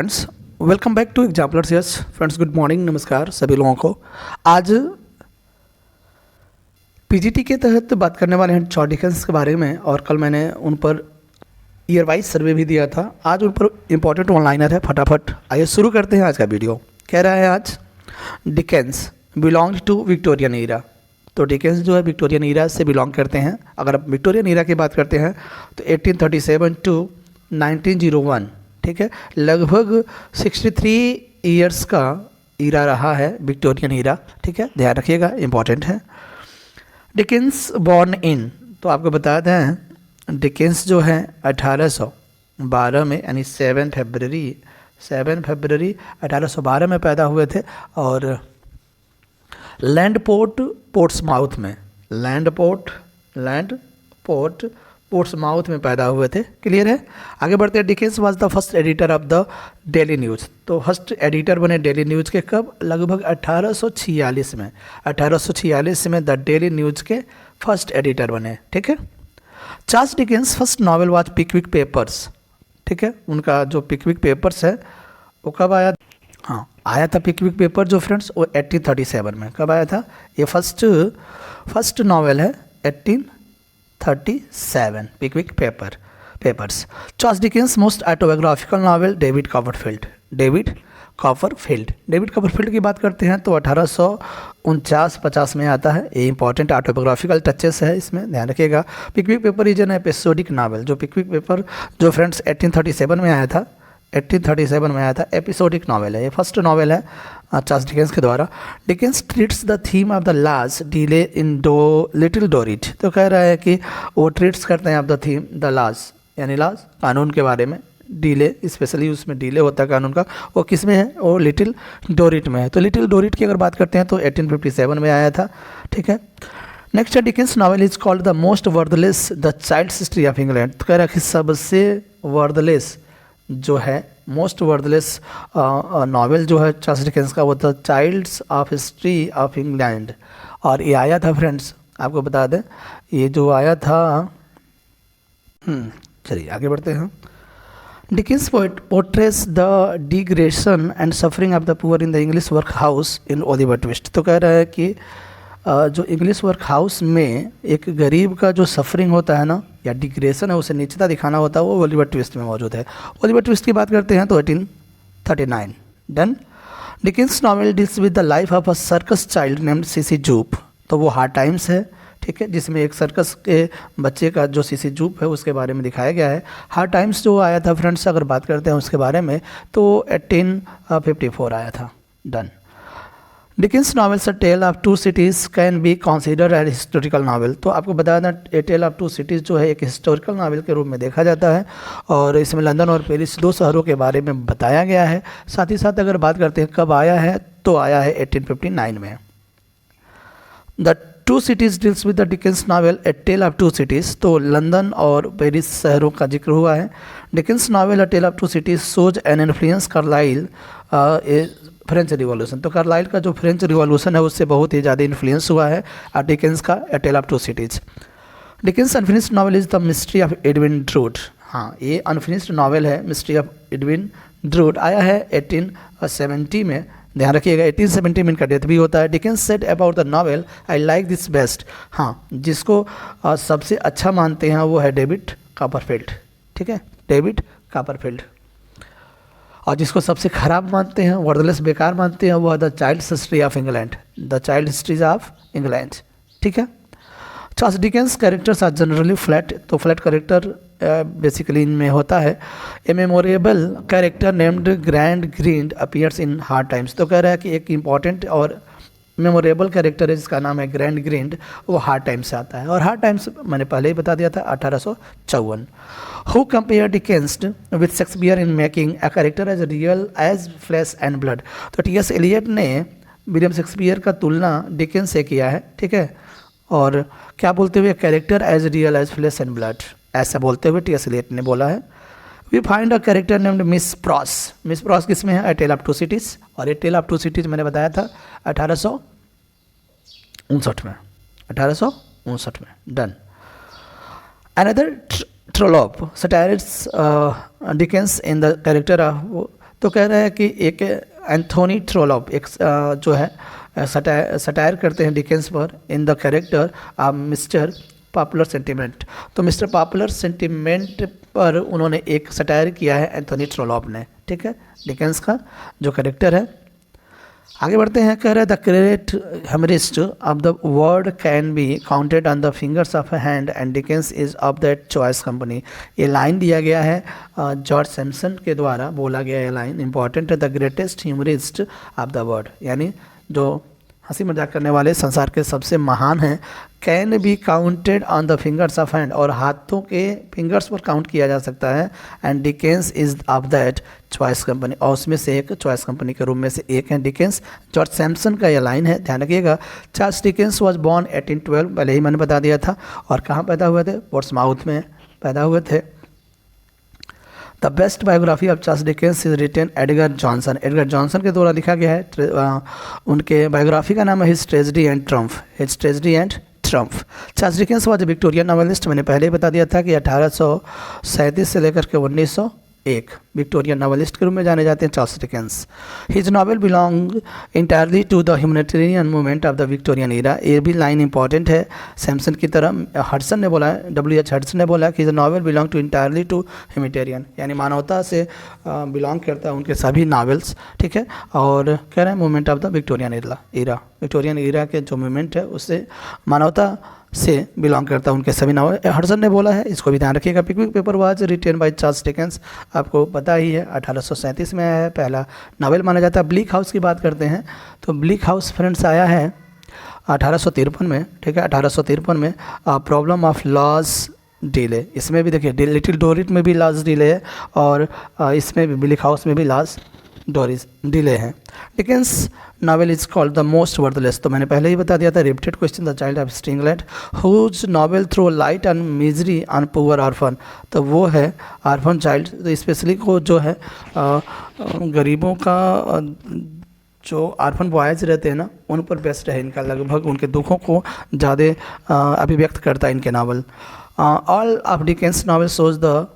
Friends, welcome back to exemplars. Yes friends, good morning, नमस्कार सभी लोगों को। आज पीजीटी के तहत बात करने वाले हैं जॉर्ज डिकेंस के बारे में, और कल मैंने उन पर ईयर वाइज सर्वे भी दिया था। आज उन पर इंपॉर्टेंट वन लाइनर है, फटाफट आइए शुरू करते हैं आज का वीडियो। कह रहा है आज Dickens belonged to Victorian era. तो डिकेंस जो है विक्टोरियन ईरा से बिलोंग करते हैं। अगर आप विक्टोरियन ईरा की बात करते हैं तो 1837 टू 1901, ठीक है, लगभग 63 ईयर्स का ईरा रहा है विक्टोरियन ईरा, ठीक है, ध्यान रखिएगा, इंपॉर्टेंट है। डिकेंस बॉर्न इन, तो आपको बता दें डिकेंस जो है 1812 में, यानी 7 फरवरी 1812 में पैदा हुए थे, और लैंडपोर्ट पोर्ट्समाउथ में, लैंडपोर्ट पोर्ट्समाउथ में पैदा हुए थे। क्लियर है। आगे बढ़ते हैं। Dickens was the first editor of the Daily News. तो फर्स्ट एडिटर बने डेली न्यूज़ के कब? लगभग 1846 में। 1846 में द डेली न्यूज़ के फर्स्ट एडिटर बने, ठीक है। Charles Dickens first novel was Pickwick Papers, ठीक है। उनका जो पिकविक पेपर्स है वो कब आया? हाँ, आया था पिकविक पेपर जो फ्रेंड्स, वो 1837 में। कब आया था? ये फर्स्ट नॉवेल है 1837, Pickwick Papers. Charles Dickens most autobiographical novel David Copperfield की बात करते हैं तो 1849-50 में आता है। ये इंपॉर्टेंट ऑटोबायोग्राफिकल टचेस है, इसमें ध्यान रखिएगा। Pickwick paper is an episodic novel. जो पिकविक पेपर जो फ्रेंड्स 1837 में आया था, एपिसोडिक नॉवेल है। ये फर्स्ट नॉवेल है चार्ल्स डिकेंस के द्वारा। Dickens treats the theme of the law's delay in Little Dorrit. तो कह रहा है कि वो ट्रीट्स करते हैं of the theme the law's, यानी लॉज कानून के बारे में। डिले, स्पेशली उसमें डिले होता है कानून का, वो किस में है? वो लिटिल डोरिट में है। तो लिटिल डोरिट की अगर बात करते हैं तो 1857 में आया था, ठीक है। नेक्स्ट है Dickens novel is called the most worthless the child's history of England. तो कह रहा है कि सबसे वर्थलेस जो है, मोस्ट वर्थलेस नॉवेल जो है चार्ल्स डिकेंस का, वो था child's of history of England. और ये आया था फ्रेंड्स, आपको बता दें, ये जो आया था, चलिए आगे बढ़ते हैं। Dickens पोर्ट्रेस the digression and suffering of the poor in the English work house in Oliver twist. तो कह रहा है कि जो इंग्लिश वर्क हाउस में एक गरीब का जो सफरिंग होता है ना, या डिग्रेशन है, उसे नीचता दिखाना होता है, वो ओलिवर ट्विस्ट में मौजूद है। ओलिवर ट्विस्ट की बात करते हैं तो 1839। Done. Dickens novel deals with the life of a circus child named CC Zoop. तो वो हार्ड टाइम्स है, ठीक है, जिसमें एक सर्कस के बच्चे का जो सीसी जूप है उसके बारे में दिखाया गया है। हार्ड टाइम्स जो आया था फ्रेंड्स, अगर बात करते हैं उसके बारे में, तो 1854 आया था। Done. Dickens novels a tale of to cities can be considered as historical novel. तो आपको बता दें, a tell of to cities जो है एक हिस्टोरिकल नॉवेल के रूप में देखा जाता है, और इसमें लंदन और पेरिस, दो शहरों के बारे में बताया गया है। साथ ही साथ अगर बात करते हैं कब आया है, तो आया है 1859 में। The two cities deals with the Dickens novel a tell of to cities. तो लंदन और पेरिस शहरों का जिक्र हुआ है। Dickens novel a tale of to cities shows an influence Carlyle French revolution. तो कार्लाइल का जो फ्रेंच रिवॉल्यूशन है उससे बहुत ही ज़्यादा इन्फ्लुएंस हुआ है डिकेंस का A tell of to Cities. Dickens unfinished novel is the Mystery of Edwin Drood. हाँ, ये अनफिनिश्ड नॉवेल है, मिस्ट्री ऑफ एडविन ड्रूड, आया है 1870 में। ध्यान रखिएगा, 1870 में इनका डेथ भी होता है। Dickens said about the novel I like this best. हाँ, जिसको सबसे अच्छा मानते हैं वो है डेविड कॉपरफील्ड, ठीक है, डेविड कॉपरफील्ड। और जिसको सबसे खराब मानते हैं, वर्थलेस, बेकार मानते हैं, वो है the child's history of England, the Child Histories of England, ठीक है। Charles Dickens characters are generally flat. तो फ्लैट कैरेक्टर बेसिकली इनमें होता है। A memorable character named Grand Green appears in Hard Times. तो कह रहा है कि एक इंपॉर्टेंट और मेमोरेबल कैरेक्टर है जिसका नाम है ग्रैंड ग्रीन, वो हार्ड टाइम्स से आता है। और हार्ड टाइम्स मैंने पहले ही बता दिया था, 1854। Who compare Dickens with Shakespeare in making a character as real as flesh and blood. तो टी.एस. एलियट ने विलियम शेक्सपियर का तुलना डिकेंस से किया है, ठीक है, और क्या बोलते हुए, character as real as flesh and blood, ऐसा बोलते हुए टी.एस. एलियट ने बोला है। We find a character named Miss Pross. Miss Pross किसमें है? A tell of to Cities. और A tell of to Cities मैंने बताया था 1859 में, 1859 में। Done. Another Trollope satires Dickens in the character of तो कह रहा है कि एक एंथोनी ट्रोलॉप एक जो है सटायर करते हैं डिकेंस पर इन the character of mister popular sentiment. तो मिस्टर पॉपुलर सेंटिमेंट पर उन्होंने एक सटायर किया है एंथोनी ट्रोलॉप ने, ठीक है, डिकेंस का जो कैरेक्टर है। आगे बढ़ते हैं, कह रहे हैं the great humourist of the world can be counted on the fingers of a hand and Dickens is of that choice company. ये लाइन दिया गया है जॉर्ज सैमसन के द्वारा बोला गया है, लाइन इंपॉर्टेंट है। The greatest humourist of the world, यानी जो हंसी मजाक करने वाले संसार के सबसे महान हैं, can be counted on the fingers of hand, और हाथों के फिंगर्स पर काउंट किया जा सकता है। And Dickens is of that choice company, और उसमें से एक चॉइस कंपनी के रूम में से एक है डिकेंस। जॉर्ज सैमसन का यह लाइन है, ध्यान रखिएगा। चार्ल्स डिकेंस वॉज बॉर्न 1812, पहले ही मैंने बता दिया था, और कहाँ पैदा हुए थे? पोर्ट्समाउथ में पैदा हुए थे। The best biography of Charles Dickens is written Edgar Johnson, Edgar Johnson के द्वारा लिखा गया है। उनके बायोग्राफी का नाम है his tragedy and triumph, his tragedy and triumph. Charles Dickens was Victorian novelist, मैंने पहले ही बता दिया था कि 1837 से लेकर के 1901 विक्टोरियन नॉवेलिस्ट के रूप में जाने जाते हैं Charles Dickens. His novel belong entirely to the humanitarian movement of the Victorian era, ये भी लाइन इंपॉर्टेंट है सैमसन की तरह। हडसन ने बोला है, W.H. हडसन ने बोला कि his novel belong to entirely to humanitarian, यानी मानवता से बिलोंग करता है उनके सभी नॉवेल्स, ठीक है। और कह रहे हैं movement of the Victorian era, Victorian era के जो मूवमेंट है उससे मानवता से बिलोंग करता है उनके सभी नॉवल। हडसन ने बोला है, इसको भी ध्यान रखिएगा। Pickwick paper was written by Charles Dickens, आपको पता ही है 1837 में आया है, पहला नॉवेल माना जाता है। ब्लीक हाउस की बात करते हैं तो ब्लीक हाउस फ्रेंड्स आया है 1853 में, ठीक है, 1853 में। प्रॉब्लम ऑफ लॉज डिले, इसमें भी देखिए लिटिल डोरिट में भी लॉज डिले है, और इसमें भी ब्लीक हाउस में भी लॉज डोरिस डिले है। Dickens novel is called the most worthless, तो मैंने पहले ही बता दिया था। Repeated question, the child of Stringland whose novel throw light and misery on poor orphan, तो वो है ऑर्फन चाइल्ड, तो स्पेशली को जो है गरीबों का जो ऑर्फन बॉयज़ रहते हैं ना, उन पर बेस्ट है इनका, लगभग उनके दुखों को ज़्यादा अभिव्यक्त करता है इनके novel. All of Dickens novel shows the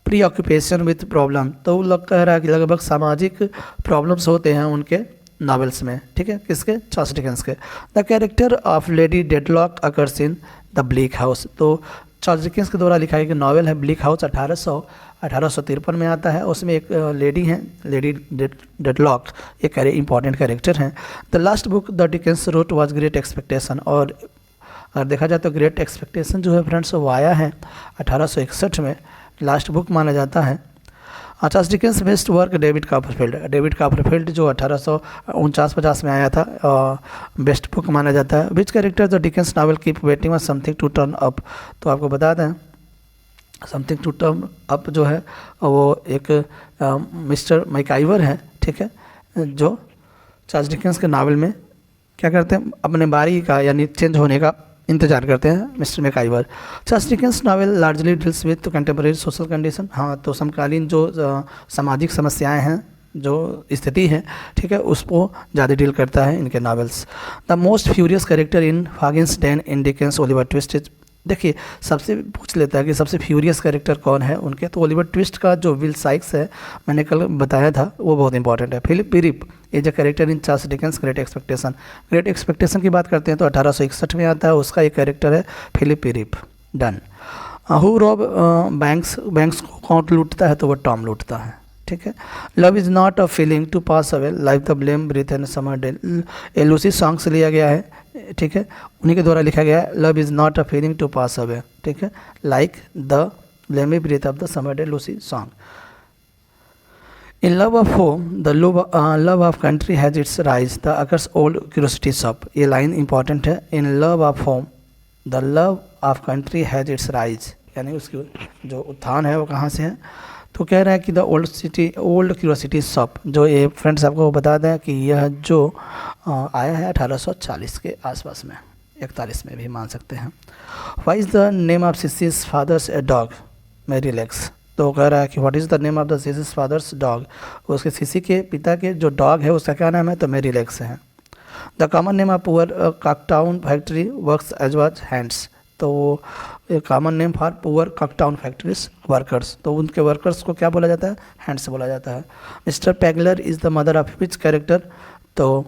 pre occupation with problem, तो वो लोग कह रहा है कि लगभग सामाजिक प्रॉब्लम्स होते हैं उनके नॉवेल्स में, ठीक है, किसके? चार्ल्स डिकेंस के। The character of lady deadlock occurs in the bleak house, तो चार्ल्स डिकेंस के द्वारा लिखा गया नॉवेल है ब्लीक हाउस, 1853 में आता है। उसमें एक लेडी हैं, लेडी डेडलॉक, एक इंपॉर्टेंट कैरेक्टर हैं। The last book the Dickens wrote was great expectation, और अगर देखा जाए तो ग्रेट एक्सपेक्टेशन जो है फ्रेंड्स वो आया है 1861 में, लास्ट बुक माना जाता है। Charles Dickens best work David Copperfield, David Copperfield जो 1849-50 में आया था, बेस्ट बुक माना जाता है। Which character the Dickens novel keep waiting something to turn up, तो आपको बता दें समथिंग टू टर्न अप जो है वो एक मिस्टर मैकाइवर है, ठीक है, जो चार्ल्स डिकेंस के नावल में क्या करते हैं, अपने बारी का यानी चेंज होने का इंतजार करते हैं mister MacIver. Charles Dickens novel largely deals with contemporary social condition, हाँ, तो समकालीन जो सामाजिक समस्याएं हैं, जो स्थिति है, ठीक है, उसको ज़्यादा डील करता है इनके novels. The most furious character in Fagin's den in Dickens Oliver Twist, देखिए सबसे पूछ लेता है कि सबसे फ्यूरियस कैरेक्टर कौन है उनके, तो ओलिवर ट्विस्ट का जो विल साइक्स है, मैंने कल बताया था, वो बहुत इंपॉर्टेंट है। Philip Pirrip as a character in Charles Dickens Great Expectation, Great Expectation की बात करते हैं तो 1861 में आता है, उसका एक कैरेक्टर है Philip Pirrip. Done. Who rob banks, banks को कौन लूटता है, तो वो टॉम लूटता है, ठीक है। Love is not a feeling to pass away like the blame breath and summer day, ये लूसी सॉन्ग से लिया गया है, ठीक है, उन्हीं के द्वारा लिखा गया है। Love is not a feeling to pass away, ठीक है, like the balmy breath of the summer day, Lucy song. In love of home the love of country has its rise the acres Old Curiosity Shop, ये line important है। In love of home the love of country has its rise, यानी उसकी जो उत्थान है वो कहाँ से है, तो कह रहा है कि द ओल्ड क्यूरियोसिटी शॉप, जो ये फ्रेंड्स आपको बता दें कि यह जो आया है 1840 के आसपास में, 41 में भी मान सकते हैं। What is the name of Sissy's father's a dog, Merry Legs, तो कह रहा है कि what is the name of the Sissy's father's dog, उसके सिसी के पिता के जो डॉग है उसका क्या नाम है, तो मैरी लेग्स है। The common name of poor Coketown factory works as was hands, तो common name for poor Coketown factories workers, तो उनके वर्कर्स को क्या बोला जाता है, हैंड्स बोला जाता है। Mister Pegler is the mother of which character, तो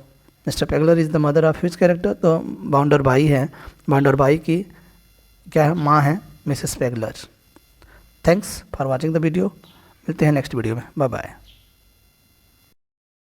mister Pegler is the mother of which character, तो बाउंडर भाई है, बाउंडर भाई की क्या है, माँ है Mrs Pegler. Thanks for watching the video, मिलते हैं नेक्स्ट वीडियो में, बाय बाय।